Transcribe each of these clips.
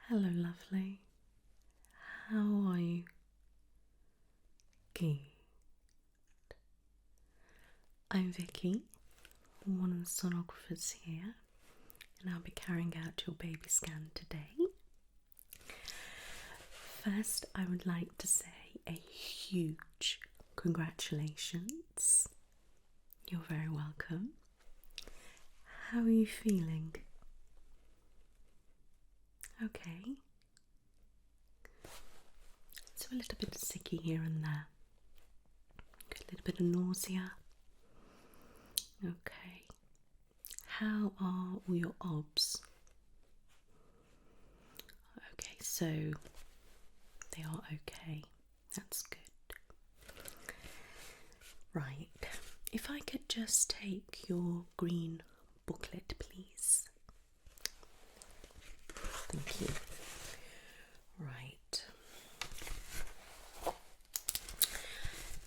Hello, lovely. How are you? Good. I'm Vicky, one of the sonographers here, and I'll be carrying out your baby scan today. First, I would like to say a huge congratulations. You're very welcome. How are you feeling? Okay. So a little bit sicky here and there. A little bit of nausea. Okay. How are all your obs? Okay, so they are okay. That's good. Right. If I could just take your green booklet, please. Thank you. Right.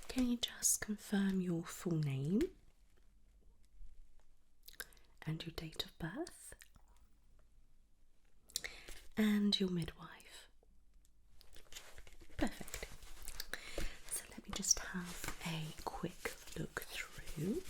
Can you just confirm your full name and your date of birth and your midwife? Perfect. So let me just have a quick look through.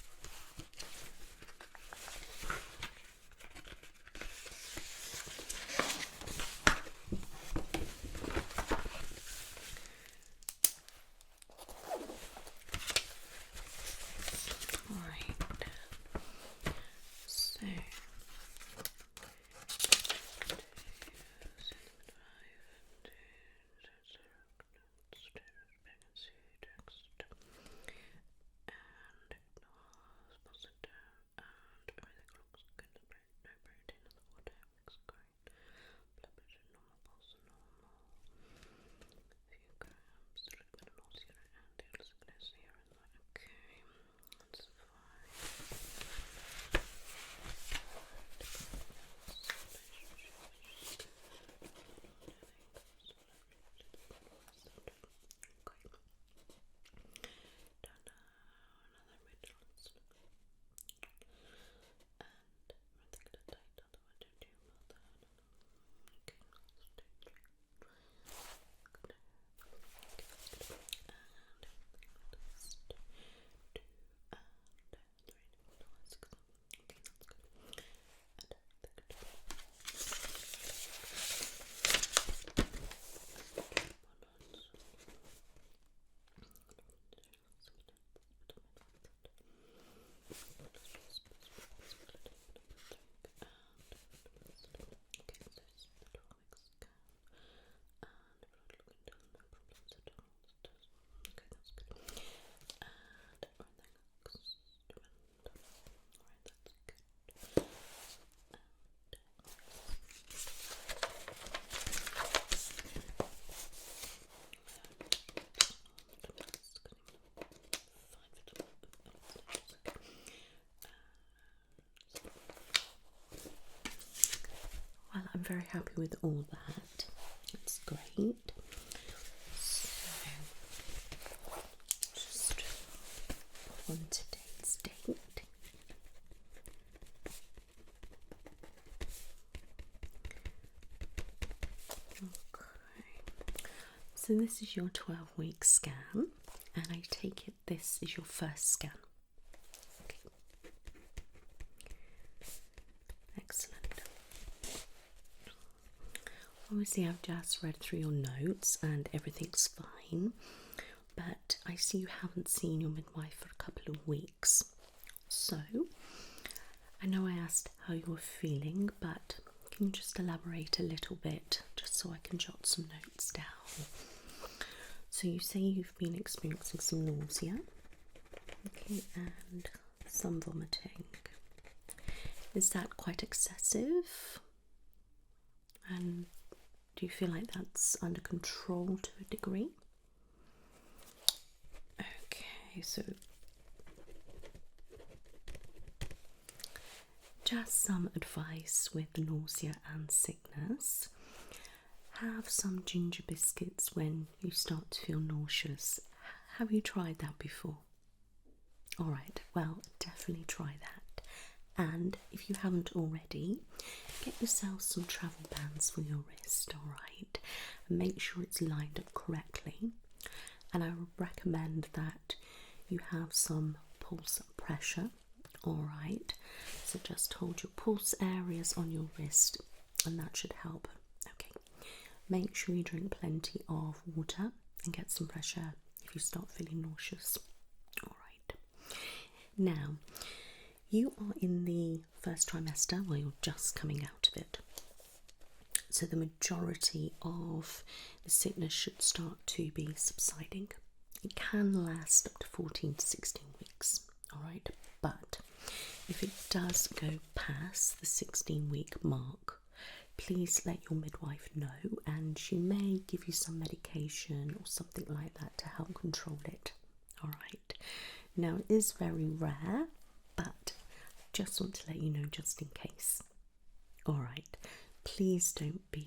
Well, I'm very happy with all that. That's great. So, just on today's date. Okay. So this is your 12-week scan, and I take it this is your first scan. Okay. Excellent. Obviously, I've just read through your notes and everything's fine, but I see you haven't seen your midwife for a couple of weeks. So, I know I asked how you were feeling, but can you just elaborate a little bit just so I can jot some notes down? So, you say you've been experiencing some nausea, okay, and some vomiting. Is that quite excessive? And do you feel like that's under control to a degree? Okay, so just some advice with nausea and sickness. Have some ginger biscuits when you start to feel nauseous. Have you tried that before? All right, well, definitely try that. And if you haven't already, get yourself some travel bands for your wrist, all right? And make sure it's lined up correctly. And I would recommend that you have some pulse pressure, all right? So just hold your pulse areas on your wrist, and that should help. Okay, make sure you drink plenty of water and get some fresh air if you start feeling nauseous. All right. Now, you are in the first trimester, well, you're just coming out of it. So the majority of the sickness should start to be subsiding. It can last up to 14 to 16 weeks, all right? But if it does go past the 16-week mark, please let your midwife know, and she may give you some medication or something like that to help control it, all right? Now, it is very rare, but I just want to let you know just in case, all right? Please don't be,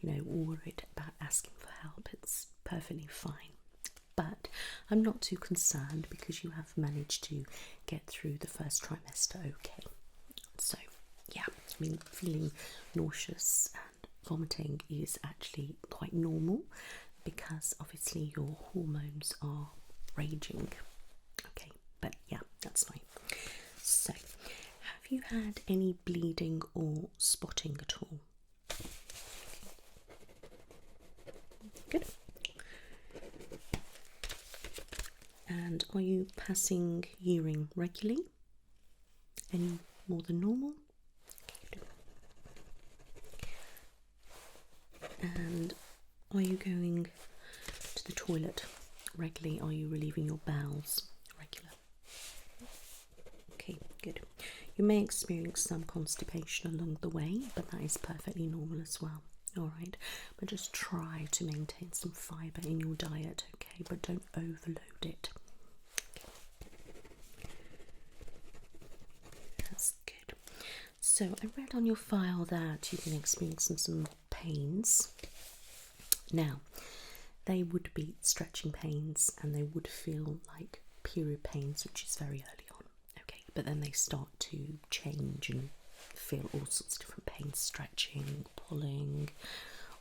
worried about asking for help. It's perfectly fine. But I'm not too concerned because you have managed to get through the first trimester okay. So, yeah, I mean, feeling nauseous and vomiting is actually quite normal because obviously your hormones are raging. Okay, but yeah, that's fine. So, have you had any bleeding or spotting at all? Good. And are you passing urine regularly? Any more than normal? Good. And are you going to the toilet regularly? Are you relieving your bowels regular? Okay, good. You may experience some constipation along the way, but that is perfectly normal as well. All right, but just try to maintain some fibre in your diet, okay? But don't overload it. That's good. So I read on your file that you've been experiencing some pains. Now, they would be stretching pains and they would feel like period pains, which is very early on, okay? But then they start to change and feel all sorts of different pains, stretching, pulling,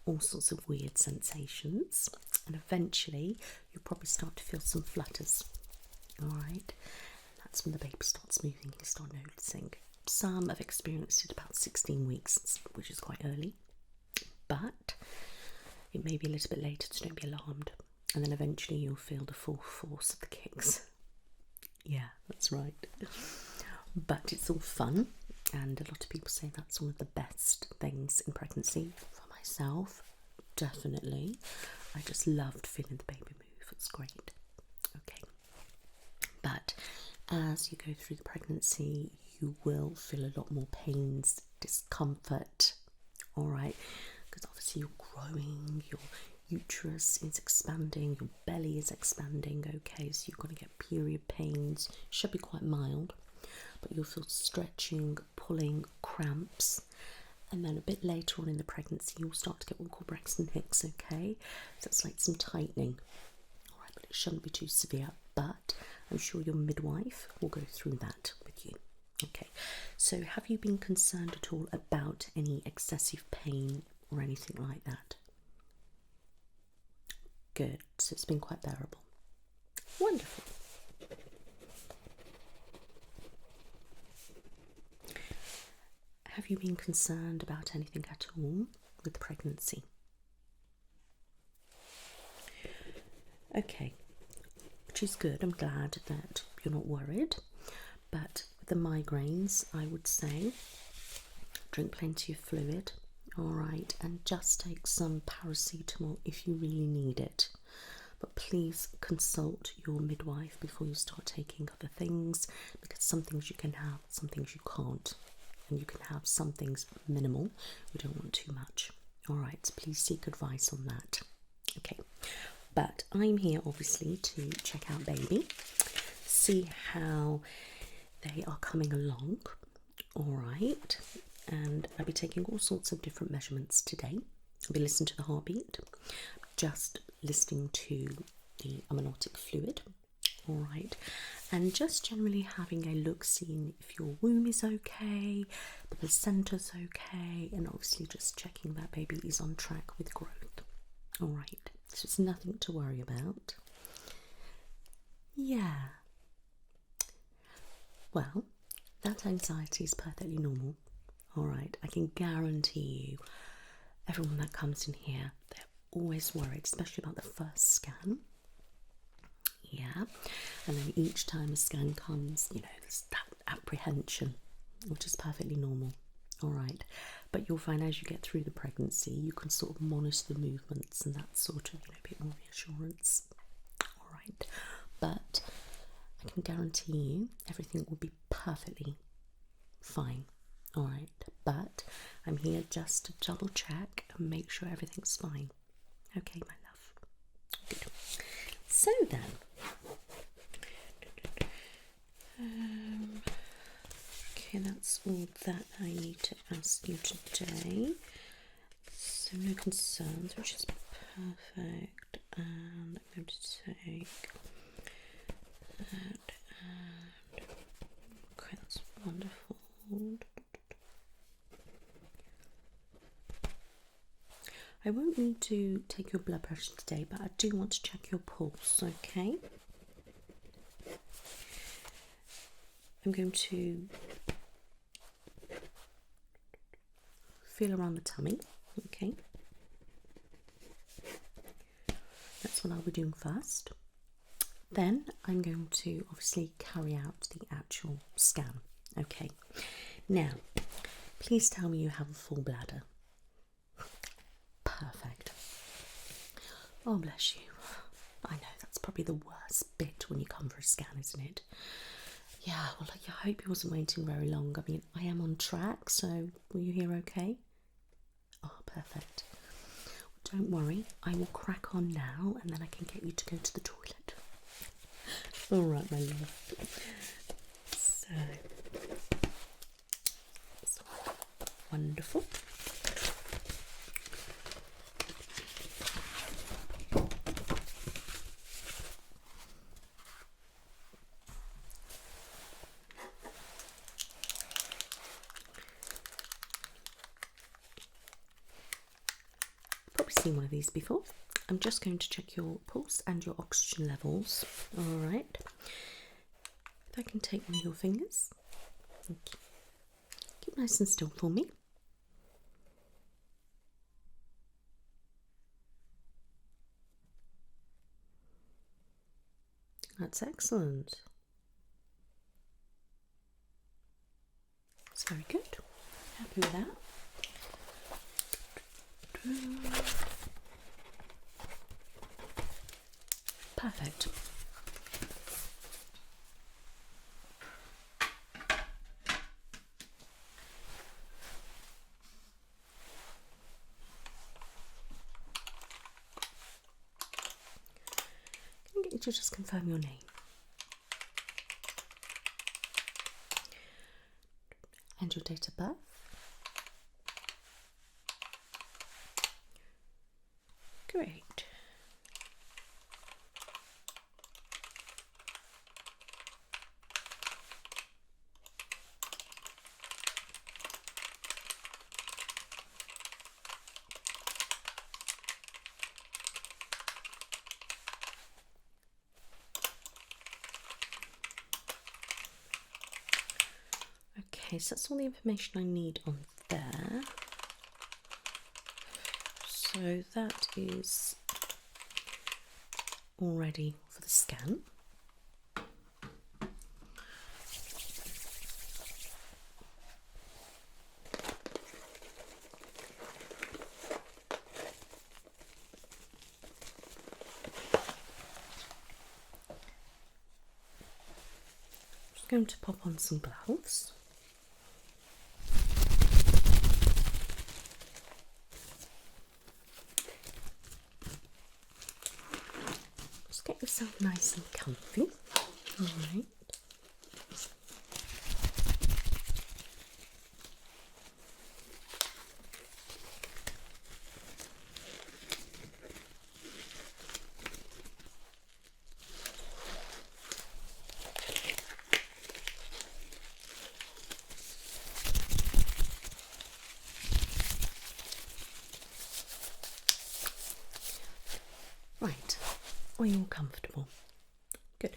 all sorts of weird sensations, and eventually you'll probably start to feel some flutters, all right? That's when the baby starts moving, you start noticing. Some have experienced it about 16 weeks, which is quite early, but it may be a little bit later, so don't be alarmed. And then eventually you'll feel the full force of the kicks. Yeah, that's right. But it's all fun, and a lot of people say that's one of the best things in pregnancy. For myself, definitely. I just loved feeling the baby move. It's great. Okay. But as you go through the pregnancy, you will feel a lot more pains, discomfort, all right? Because obviously you're growing, your uterus is expanding, your belly is expanding, okay? So you're going to get period pains. Should be quite mild, but you'll feel stretching, pulling, cramps, and then a bit later on in the pregnancy you'll start to get what we call Braxton Hicks, okay? So it's like some tightening, all right, but it shouldn't be too severe, but I'm sure your midwife will go through that with you. Okay, so have you been concerned at all about any excessive pain or anything like that? Good, so it's been quite bearable. Wonderful. Have you been concerned about anything at all with the pregnancy? Okay, which is good. I'm glad that you're not worried. But with the migraines, I would say drink plenty of fluid, all right, and just take some paracetamol if you really need it. But please consult your midwife before you start taking other things, because some things you can have, some things you can't. And you can have some things minimal. We don't want too much. All right, so please seek advice on that. Okay, but I'm here obviously to check out baby, see how they are coming along. All right, and I'll be taking all sorts of different measurements today. I'll be listening to the heartbeat, just listening to the amniotic fluid. All right, and just generally having a look, seeing if your womb is okay, the placenta's okay, and obviously just checking that baby is on track with growth. Alright, so it's nothing to worry about. Yeah. Well, that anxiety is perfectly normal. Alright, I can guarantee you, everyone that comes in here, they're always worried, especially about the first scan. Yeah, and then each time a scan comes, you know, there's that apprehension, which is perfectly normal. Alright, but you'll find as you get through the pregnancy, you can sort of monitor the movements and that sort of, you know, bit more reassurance. Alright, but I can guarantee you everything will be perfectly fine. Alright, but I'm here just to double check and make sure everything's fine. Okay, my love. Good. So then, okay, that's all that I need to ask you today. So no concerns, which is perfect. And I'm going to take that and okay, that's wonderful. I won't need to take your blood pressure today, but I do want to check your pulse, okay? I'm going to feel around the tummy, okay? That's what I'll be doing first. Then I'm going to obviously carry out the actual scan, okay? Now, please tell me you have a full bladder. Perfect. Oh, bless you. I know, that's probably the worst bit when you come for a scan, isn't it? Yeah, well, I hope you wasn't waiting very long. I mean, I am on track, so were you here okay? Oh, perfect. Well, don't worry, I will crack on now and then I can get you to go to the toilet. All right, my love. So wonderful. Probably seen one of these before. I'm just going to check your pulse and your oxygen levels. All right. If I can take one of your fingers. Thank you. Keep nice and still for me. That's excellent. That's very good. Happy with that. Perfect. Can I get you to just confirm your name? And your date of birth? Great. Okay, so that's all the information I need on there. So that is all ready for the scan. Just going to pop on some gloves. Get yourself nice and comfy. All right. Are you all comfortable? Good.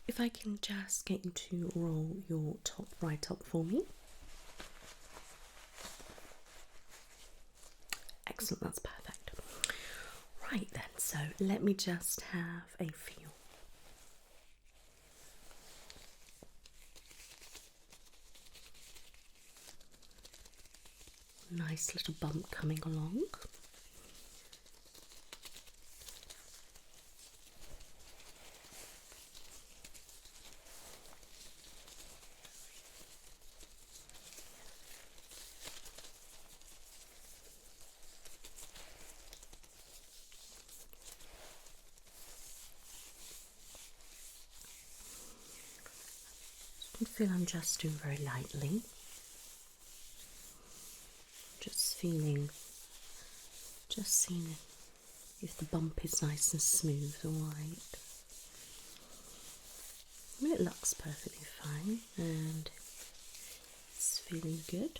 If I can just get you to roll your top right up for me. Excellent, that's perfect. Right then, so let me just have a feel. Nice little bump coming along. I feel I'm just doing very lightly. Just seeing if the bump is nice and smooth, alright. It looks perfectly fine and it's feeling good.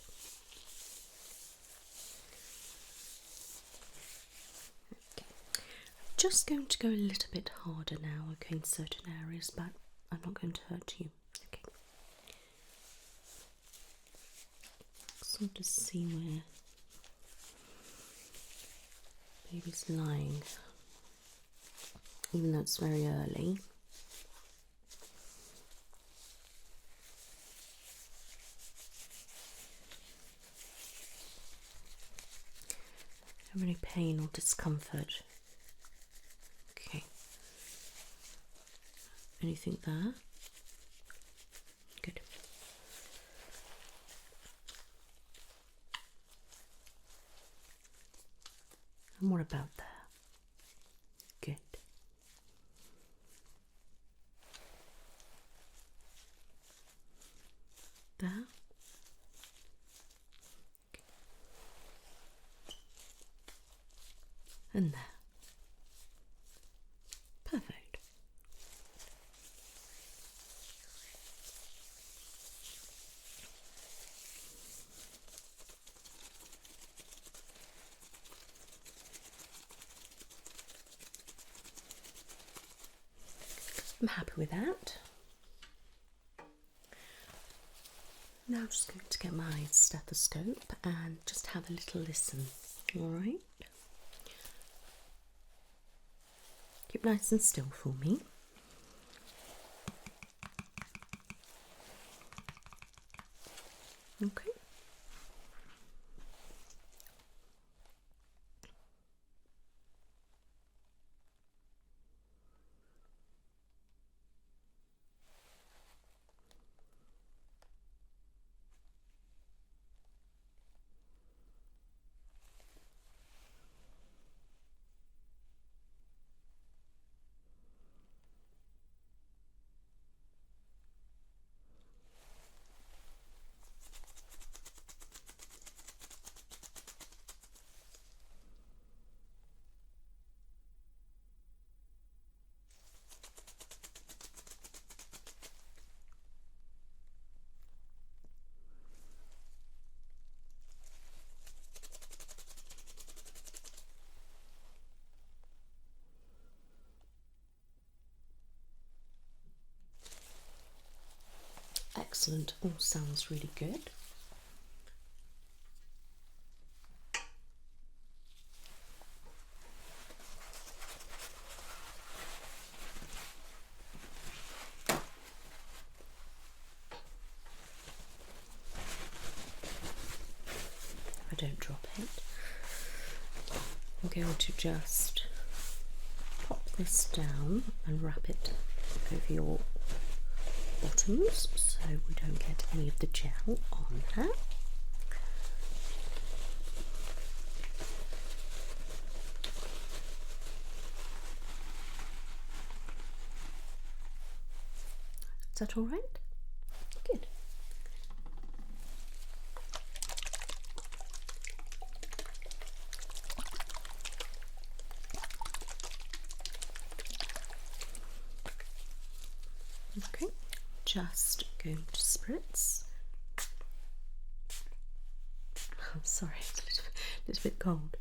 Okay. I'm just going to go a little bit harder now, okay, in certain areas, but I'm not going to hurt you. Okay. Sort of see where baby's lying, even though it's very early. Have any pain or discomfort? Okay. Anything there? Good. And what about there? Good. There? And there. Perfect. I'm happy with that. Now I'm just going to get my stethoscope and just have a little listen, alright? Keep nice and still for me. Okay. Excellent, all sounds really good. I don't drop it. I'm going to just pop this down and wrap it over your bottoms so we don't get any of the gel on there. Is that all right? Good. Okay, just going to spritz. I'm sorry, it's a little bit cold.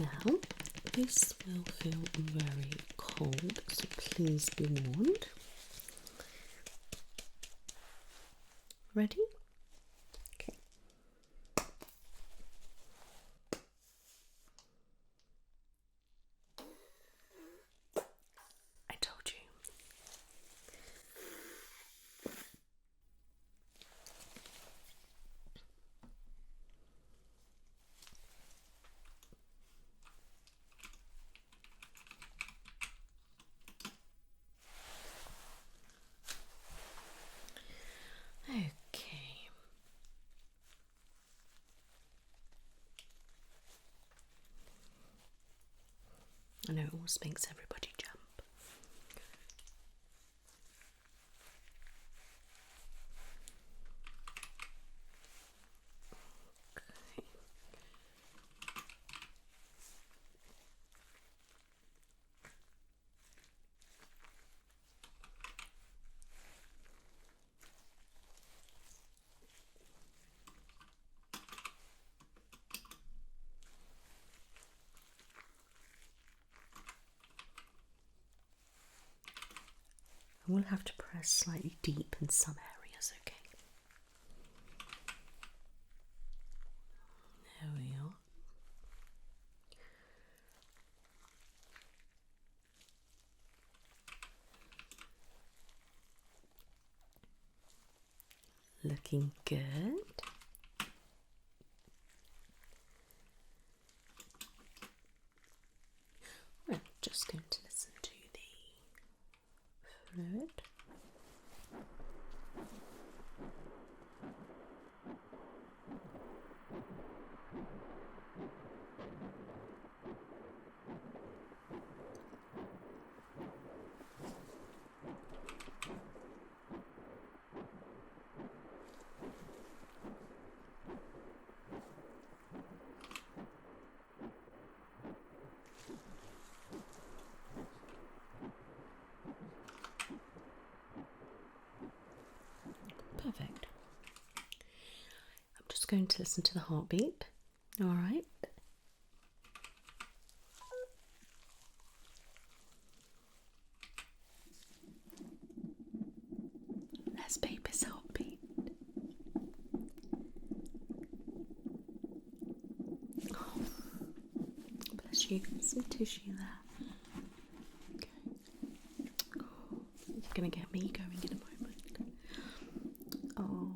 Now, this will feel very cold, so please be warned. Ready? Okay. I told you. Okay. I know it always makes everybody jump. Okay. I will have to press slightly deep in some areas, okay? There we are. Looking good. I'm just going to listen to the fluid. Perfect. I'm just going to listen to the heartbeat. All right. There's baby's heartbeat. Oh, bless you. Some tissue there. Okay. Oh, you're going to get me going in a moment. Oh,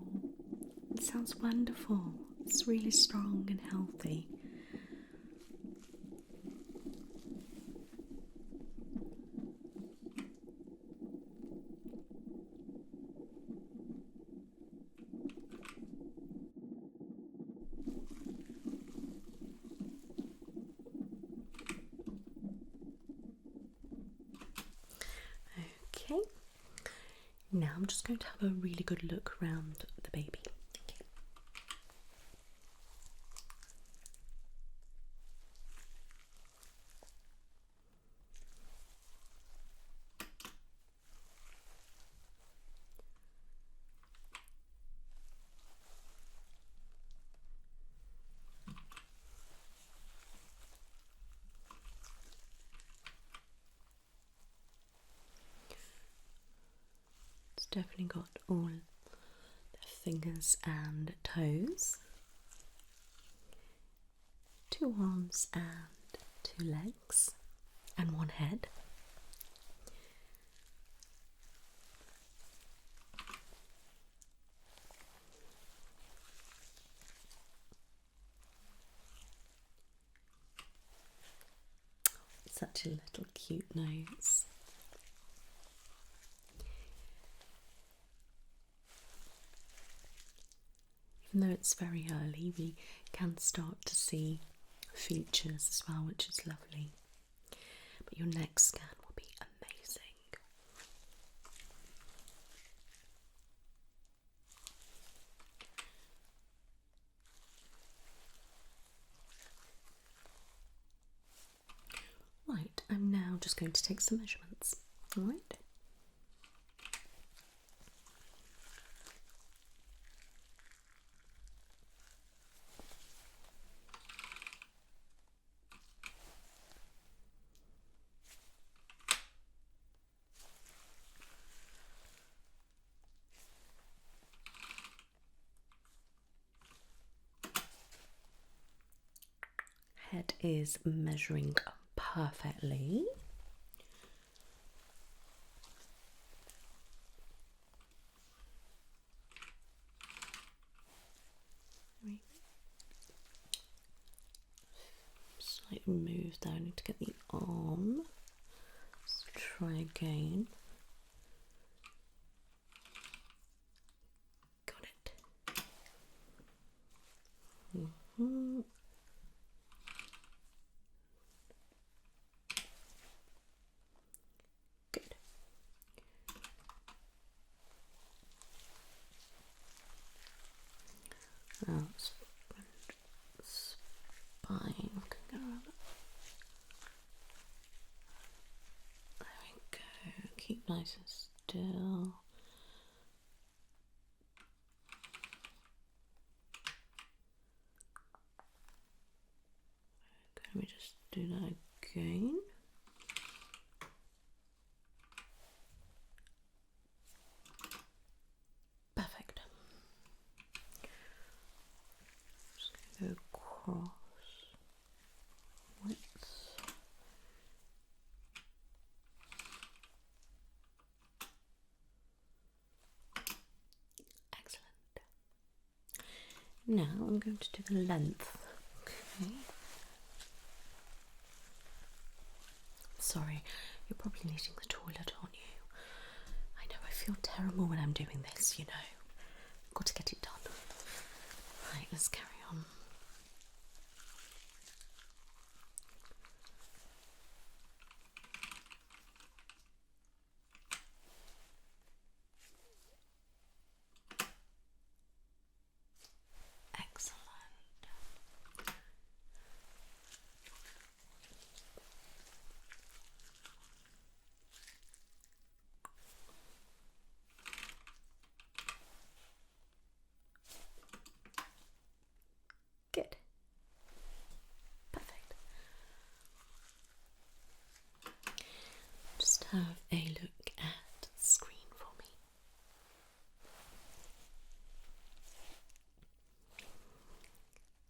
it sounds wonderful. It's really strong and healthy. Okay, now I'm just going to have a really good look around the baby. Okay. It's definitely got all the fingers and toes, 2 arms and 2 legs, and 1 head. Such a little cute nose. Even though it's very early, we can start to see features as well, which is lovely. But your next scan will be amazing. Right, I'm now just going to take some measurements. All right. head is measuring perfectly. Slightly move there. I need to get the arm. Let's try again. Got it. Good. Now spine. Go around it. There we go. Keep nice and still. Let me just do that again. Perfect. Just gonna go across. Excellent. Now I'm going to do the length. Okay. Sorry, you're probably needing the toilet, aren't you? I know, I feel terrible when I'm doing this, you know. I've got to get it done. Right, let's carry on. Good. Perfect. Just have a look at the screen for me.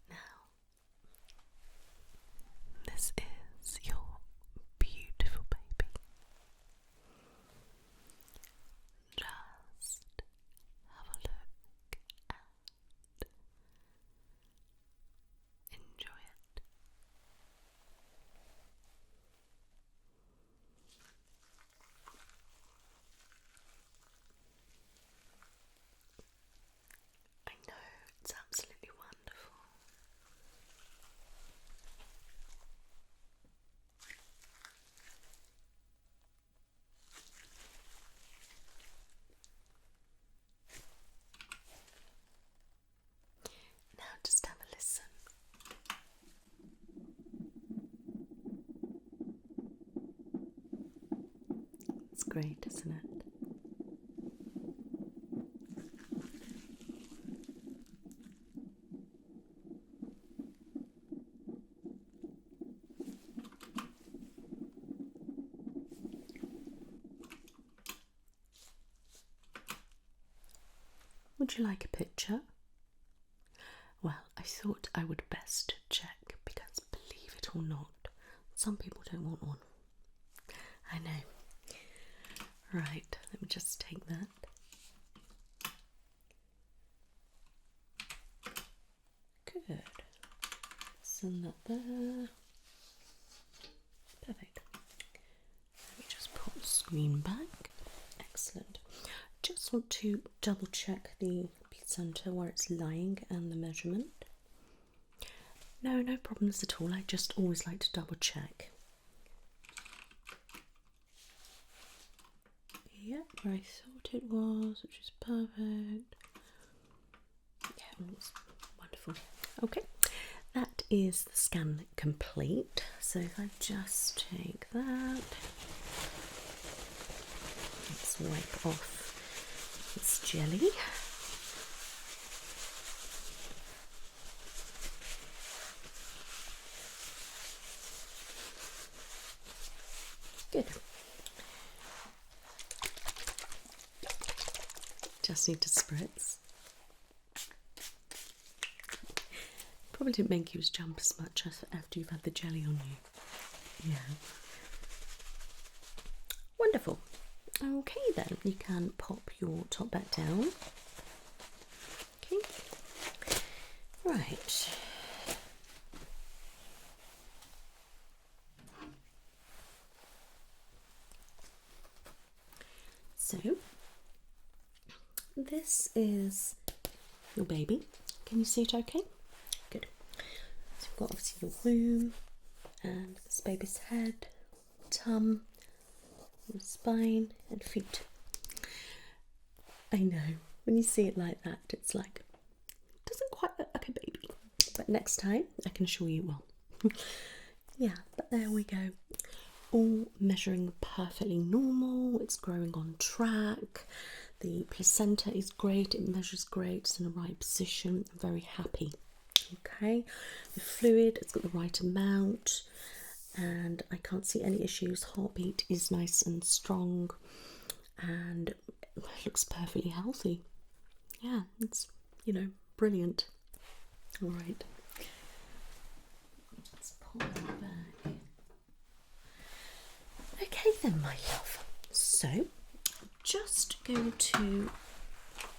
Now, this is your beautiful baby. Just have a look and enjoy it. I know, it's absolutely wonderful. Now just have a listen. It's great, isn't it? Would you like a picture? Well, I thought I would best check because, believe it or not, some people don't want one. I know. Right, let me just take that. Good. Send that there. Perfect. Let me just put the screen back. Excellent. Just want to double check the centre where it's lying and the measurement. No problems at all. I just always like to double check. Yep, where I thought it was, which is perfect. Yeah, it's wonderful. Okay, that is the scan complete. So if I just take that, let's wipe off this jelly. Good. Just need to spritz. probably didn't make you jump as much as after you've had the jelly on you. Yeah. Wonderful. Okay then, you can pop your top back down. Okay. Right. So, this is your baby. Can you see it okay? Good. So you've got obviously your womb and this baby's head, tum, your spine and feet. I know, when you see it like that, it's like, it doesn't quite look like a baby. But next time, I can assure you it will. Yeah, but there we go. All measuring perfectly normal, it's growing on track, the placenta is great, it measures great, it's in the right position. I'm very happy. Okay, the fluid, it's got the right amount, and I can't see any issues. Heartbeat is nice and strong, and it looks perfectly healthy. Yeah, it's, you know, brilliant. All right, let's pull that back. Okay then, my love, so I'm just going to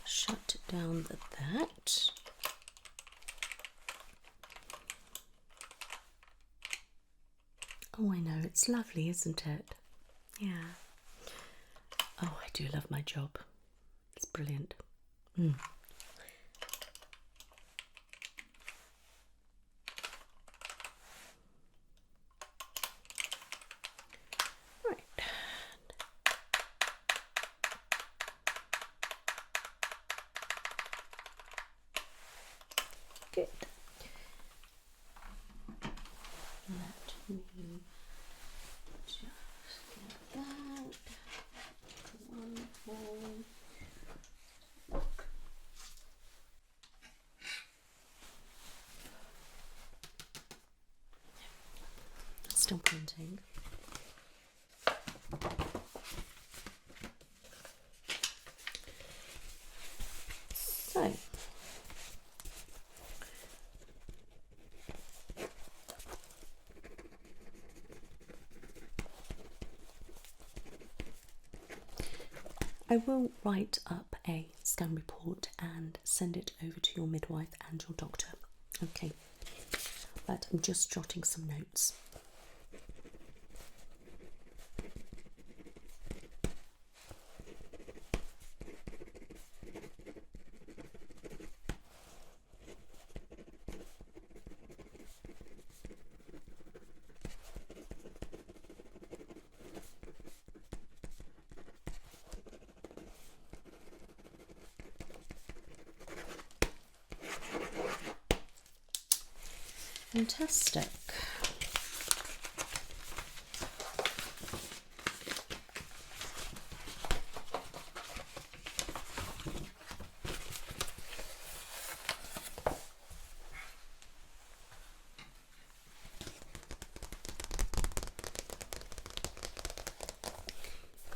shut down that. Oh, I know, it's lovely, isn't it? Yeah. Oh, I do love my job. It's brilliant. Good. Let me just get that. One more. Still printing. So, I will write up a scan report and send it over to your midwife and your doctor. Okay, but I'm just jotting some notes. Fantastic.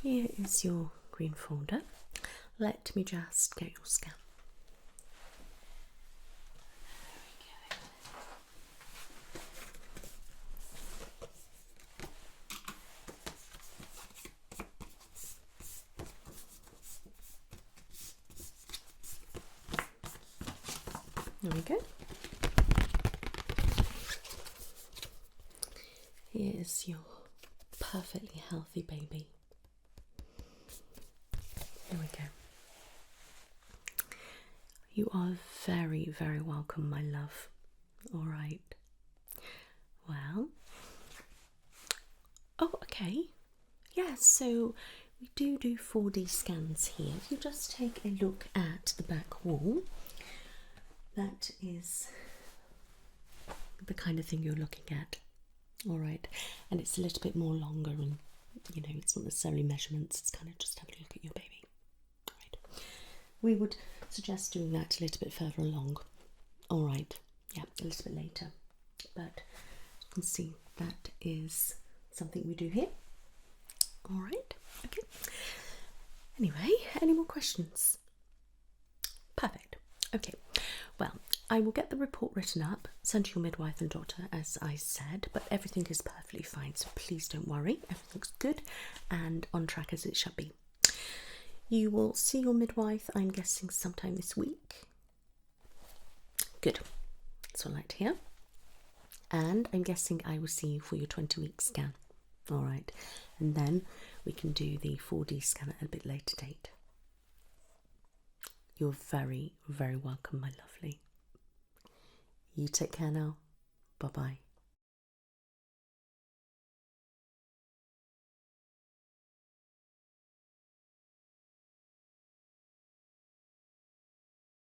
Here is your green folder. Let me just get your scan. There we go. Here's your perfectly healthy baby. There we go. You are very, very welcome, my love. All right. Well. Oh, okay. Yeah, so we do 4D scans here. If you just take a look at the back wall, that is the kind of thing you're looking at. All right, and it's a little bit more longer, and you know, it's not necessarily measurements, it's kind of just having a look at your baby. All right, we would suggest doing that a little bit further along. All right, yeah, a little bit later, but you can see that is something we do here. All right, okay. Anyway, any more questions? Perfect. Okay, well, I will get the report written up, send to your midwife and doctor, as I said, but everything is perfectly fine, so please don't worry. Everything's good and on track as it should be. You will see your midwife, I'm guessing, sometime this week. Good. That's what I like to hear. And I'm guessing I will see you for your 20-week scan. All right. And then we can do the 4D scan at a bit later date. You're very, very welcome, my lovely. You take care now. Bye-bye.